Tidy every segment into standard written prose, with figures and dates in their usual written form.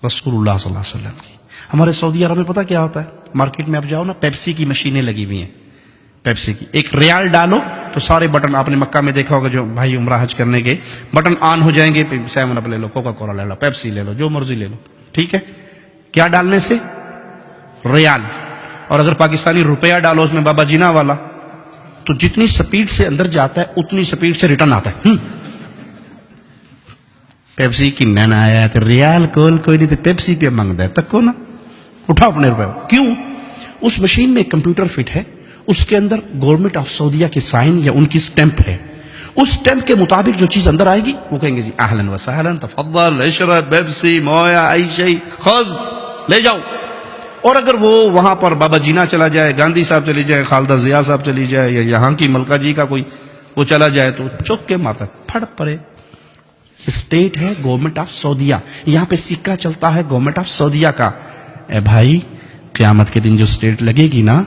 رسول اللہ صلی اللہ علیہ وسلم کی. ہمارے سعودی عرب میں پتہ کیا ہوتا ہے؟ مارکیٹ میں آپ جاؤ نا، پیپسی کی مشینیں لگی ہوئی ہیں. پیپسی کی ایک ریال ڈالو تو سارے بٹن، آپ نے مکہ میں دیکھا ہوگا جو بھائی عمرہ حج کرنے کے، بٹن آن ہو جائیں گے. 7 اپ لے لو، کوکا کولا لے لو، پیپسی لے لو، جو مرضی لے لو. ٹھیک ہے، کیا ڈالنے سے؟ ریال. اور اگر پاکستانی روپیہ ڈالو اس میں بابا جینا والا، تو جتنی سپیڈ سے اندر جاتا ہے اتنی سپیڈ سے ریٹرن آتا ہے. پیپسی کی نہ آیا تو ریال کول کوئی نہیں تو پیپسی پہ مانگتا ہے تک کو نا، اٹھا اپنے روپے. کیوں؟ اس مشین میں ایک کمپیوٹر فٹ ہے، اس کے اندر گورنمنٹ آف سعودیہ کے سائن یا ان کی سٹیمپ ہے. اس سٹیمپ کے مطابق جو چیز اندر آئے گی وہ کہیں گے جی اہلا وسہلا، تفضل اشرب پیپسی مویا ای شیء خذ، لے جاؤ. اور اگر وہ وہاں پر بابا جینا چلا جائے، گاندھی صاحب چلی جائے، خالدہ ضیاء صاحب چلی جائے، یا یہاں کی ملکہ جی کا کوئی وہ چلا جائے تو چوک کے مارتا ہے، پھڑ پڑے. یہ اسٹیٹ ہے گورنمنٹ آف سعودیہ، یہاں پہ سکہ چلتا ہے گورنمنٹ آف سعودیہ کا. اے بھائی، قیامت کے دن جو اسٹیٹ لگے گی نا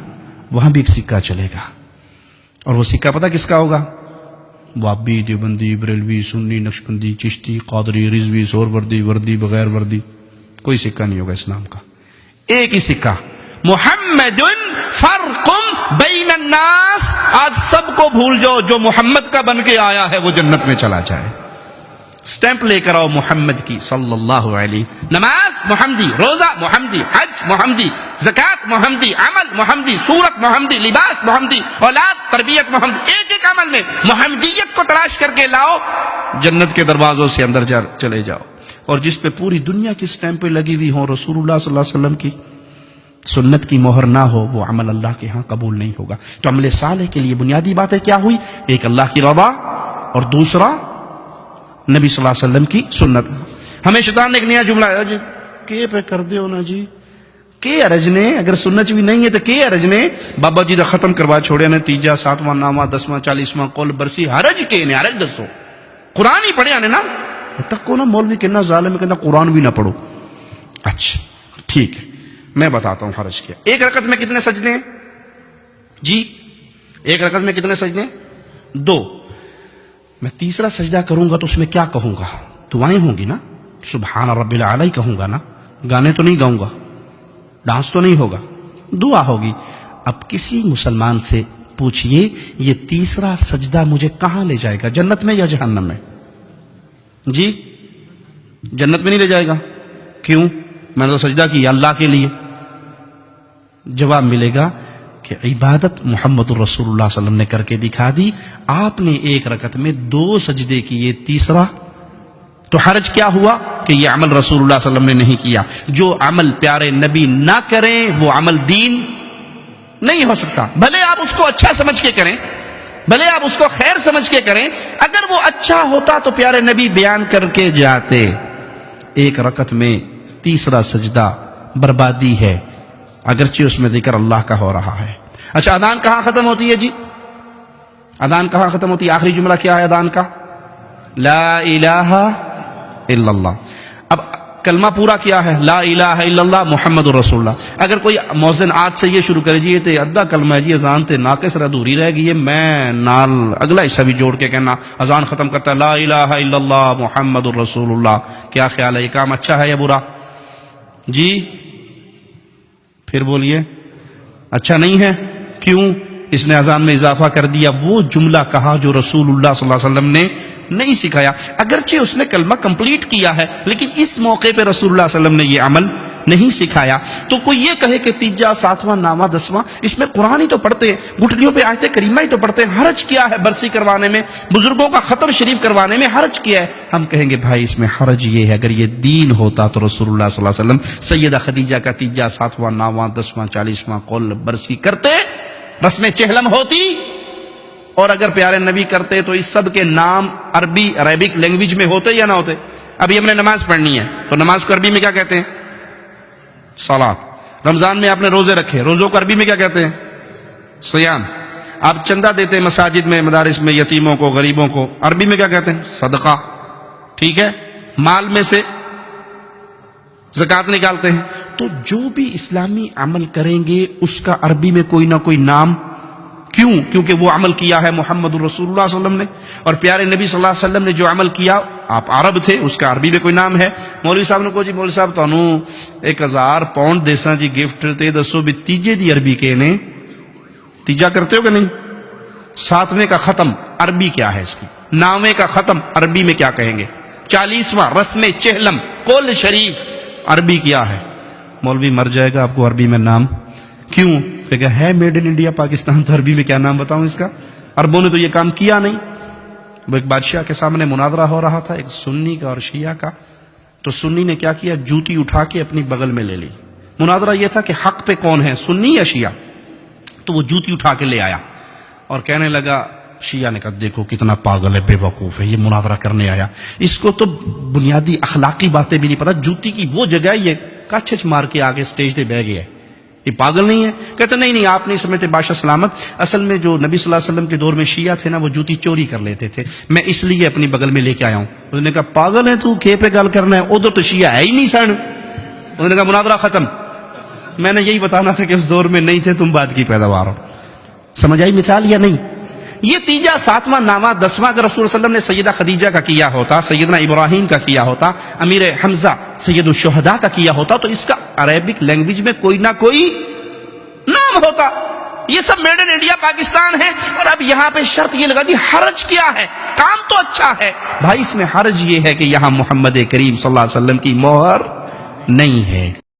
وہاں بھی ایک سکہ چلے گا. اور وہ سکہ پتہ کس کا ہوگا؟ وابی، دیوبندی، بریلوی، سنی، نقشبندی، چشتی، قادری، رضوی، سور وردی، وردی، بغیر وردی، کوئی سکہ نہیں ہوگا اسلام کا. ایک ہی سکہ، محمد فرق بین الناس. آج سب کو بھول جاؤ، جو محمد کا بن کے آیا ہے وہ جنت میں چلا جائے. سٹیمپ لے کر آؤ محمد کی صلی اللہ علیہ. نماز محمدی، روزہ محمدی، حج محمدی، زکوٰۃ محمدی، عمل محمدی، صورت محمدی، لباس محمدی، اولاد تربیت محمدی. ایک ایک عمل میں محمدیت کو تلاش کر کے لاؤ، جنت کے دروازوں سے اندر چلے جاؤ. اور جس پہ پوری دنیا کی سٹیمپیں لگی ہوئی ہوں، رسول اللہ صلی اللہ علیہ وسلم کی سنت کی مہر نہ ہو، وہ عمل اللہ کے ہاں قبول نہیں ہوگا. تو عمل صالح کے لیے بنیادی باتیں کیا ہوئی؟ ایک اللہ کی رضا، اور دوسرا نبی صلی اللہ علیہ وسلم کی سنت. ہمیں شیطان نے ایک نیا جملہ ہے جی، کے پہ کر دیو نا جی، کے ارج نے، اگر سنت بھی نہیں ہے تو کے ارج نے. بابا جی دا ختم کروا چھوڑے نے، تیجا، 7واں نامہ، 10واں 40واں قول برسی، حرج کے نے، حرج دسو. قرآن ہی پڑھے آنے نا تک کو نا. مولوی کہنا ظالم ہے، کہنا قرآن بھی نہ پڑھو. اچھا ٹھیک ہے، میں بتاتا ہوں حرج کیا. ایک رکعت میں کتنے سجدے ہیں جی؟ ایک رکعت میں کتنے سجدے ہیں؟ 2. میں تیسرا سجدہ کروں گا تو اس میں کیا کہوں گا؟ دعائیں ہوں گی نا، سبحان رب العلی کہوں گا نا، گانے تو نہیں گاؤں گا، ڈانس تو نہیں ہوگا، دعا ہوگی. اب کسی مسلمان سے پوچھئے یہ تیسرا سجدہ مجھے کہاں لے جائے گا، جنت میں یا جہنم میں؟ جی جنت میں نہیں لے جائے گا. کیوں؟ میں نے تو سجدہ کیا اللہ کے لیے. جواب ملے گا کہ عبادت محمد الرسول اللہ صلی اللہ علیہ وسلم نے کر کے دکھا دی. آپ نے ایک رکعت میں 2 سجدے کیے، تیسرا تو حرج کیا ہوا کہ یہ عمل رسول اللہ صلی اللہ علیہ وسلم نے نہیں کیا. جو عمل پیارے نبی نہ کریں وہ عمل دین نہیں ہو سکتا. بھلے آپ اس کو اچھا سمجھ کے کریں، بھلے آپ اس کو خیر سمجھ کے کریں، اگر وہ اچھا ہوتا تو پیارے نبی بیان کر کے جاتے. ایک رکعت میں تیسرا سجدہ بربادی ہے، اگرچہ اس میں ذکر اللہ کا ہو رہا ہے. اچھا، اذان کہاں ختم ہوتی ہے جی؟ اذان کہاں ختم ہوتی ہے؟ آخری جملہ کیا ہے اذان کا؟ لا الہ الا اللہ. اب کلمہ پورا کیا ہے؟ لا الہ الا اللہ محمد الرسول اللہ. اگر کوئی مؤذن آج سے یہ شروع کرے جی یہ تے ادھا کلمہ ہے جی، اذان تے ناقص ادھوری رہ گئی ہے، میں نال اگلا حصہ بھی جوڑ کے کہنا اذان ختم کرتا ہے لا الہ الا اللہ محمد الرسول اللہ. کیا خیال ہے، یہ کام اچھا ہے یا برا جی؟ پھر بولیے. اچھا نہیں ہے. کیوں؟ اس نے اذان میں اضافہ کر دیا، وہ جملہ کہا جو رسول اللہ صلی اللہ علیہ وسلم نے نہیں سکھایا. اگرچہ اس نے کلمہ کمپلیٹ کیا ہے لیکن اس موقع پہ رسول اللہ صلی اللہ علیہ وسلم نے یہ عمل نہیں سکھایا. تو کوئی یہ کہے کہ تیجا، 7واں نامہ، 10واں، اس میں قرآن ہی تو پڑھتے ہیں، گٹھلیوں پہ آیت کریمہ ہی تو پڑھتے ہیں، حرج کیا ہے برسی کروانے میں، بزرگوں کا ختم شریف کروانے میں حرج کیا ہے؟ ہم کہیں گے بھائی اس میں حرج یہ ہے، اگر یہ دین ہوتا تو رسول اللہ صلی اللہ علیہ وسلم سیدہ خدیجہ کا تیجا، 7واں نامہ، 10واں 40واں قول برسی کرتے، رسم چہلم ہوتی. اور اگر پیارے نبی کرتے تو اس سب کے نام عربی عربک لینگویج میں ہوتے یا نہ ہوتے؟ ابھی ہم نے نماز پڑھنی ہے تو نماز کو عربی میں کیا کہتے ہیں؟ صلاۃ. رمضان میں آپ نے روزے رکھے، روزوں کو عربی میں کیا کہتے ہیں؟ صیام. آپ چندہ دیتے ہیں مساجد میں، مدارس میں، یتیموں کو، غریبوں کو، عربی میں کیا کہتے ہیں؟ صدقہ. ٹھیک ہے، مال میں سے زکوٰۃ نکالتے ہیں. تو جو بھی اسلامی عمل کریں گے اس کا عربی میں کوئی نہ کوئی نام کیوں؟ کیونکہ وہ عمل کیا ہے محمد رسول اللہ صلی اللہ علیہ وسلم نے، اور پیارے نبی صلی اللہ علیہ وسلم نے جو عمل کیا، آپ عرب تھے، اس کا عربی میں کوئی نام ہے۔ مولوی صاحب نے کہا جی مولوی صاحب تانوں 1000 پاؤنڈ دیساں جی گفٹ، تے دسو بھی تیجے دی عربی کے نے تیجا کرتے ہو کہ نہیں؟ 7ویں کا ختم عربی کیا ہے اس کی؟ 9ویں کا ختم عربی میں کیا کہیں گے؟ 40واں رسم چہلم کل شریف عربی کیا ہے؟ مولوی مر جائے گا، آپ کو عربی میں نام کیوں؟ کہ ہے میڈ ان انڈیا پاکستان، تو عربی میں کیا نام بتاؤں اس کا؟ عربوں نے تو یہ کام کیا نہیں۔ وہ ایک بادشاہ کے سامنے مناظرہ ہو رہا تھا، ایک سنی کا اور شیعہ کا، تو سنی نے کیا کیا، جوتی اٹھا کے اپنی بغل میں لے لی۔ مناظرہ یہ تھا کہ حق پہ کون ہے، سنی یا شیعہ؟ تو وہ جوتی اٹھا کے لے آیا اور کہنے لگا، شیعہ نے کہا دیکھو کتنا پاگل ہے، بے وقوف ہے، یہ مناظرہ کرنے آیا، اس کو تو بنیادی اخلاقی باتیں بھی نہیں پتا، جوتی کی وہ جگہ یہ کچھ مار کے آگے سٹیج پہ بہ گیا ہے، یہ پاگل نہیں ہے؟ کہتے نہیں آپ نہیں سمجھتے بادشاہ سلامت، اصل میں جو نبی صلی اللہ علیہ وسلم کے دور میں شیعہ تھے نا، وہ جوتی چوری کر لیتے تھے، میں اس لیے اپنی بغل میں لے کے آیا ہوں۔ انہوں نے کہا پاگل ہے تو، کھے پہ گل کرنا ہے، ادھر تو شیعہ ہے ہی نہیں سن۔ انہوں نے کہا مناظرہ ختم۔ میں نے یہی بتانا تھا کہ اس دور میں نہیں تھے تم، بعد کی پیداوار ہو۔ سمجھ آئی مثال یا نہیں؟ یہ تیجا 7واں 9واں 10واں اگر رسول صلی اللہ علیہ وسلم نے سیدہ خدیجہ کا کیا ہوتا، سیدنا ابراہیم کا کیا ہوتا، امیر حمزہ سید الشہداء کا کیا ہوتا، تو اس کا عربک لینگویج میں کوئی نہ کوئی نام ہوتا۔ یہ سب میڈ ان انڈیا پاکستان ہے، اور اب یہاں پہ شرط یہ لگا دی حرج کیا ہے؟ کام تو اچھا ہے بھائی، اس میں حرج یہ ہے کہ یہاں محمد کریم صلی اللہ علیہ وسلم کی مہر نہیں ہے۔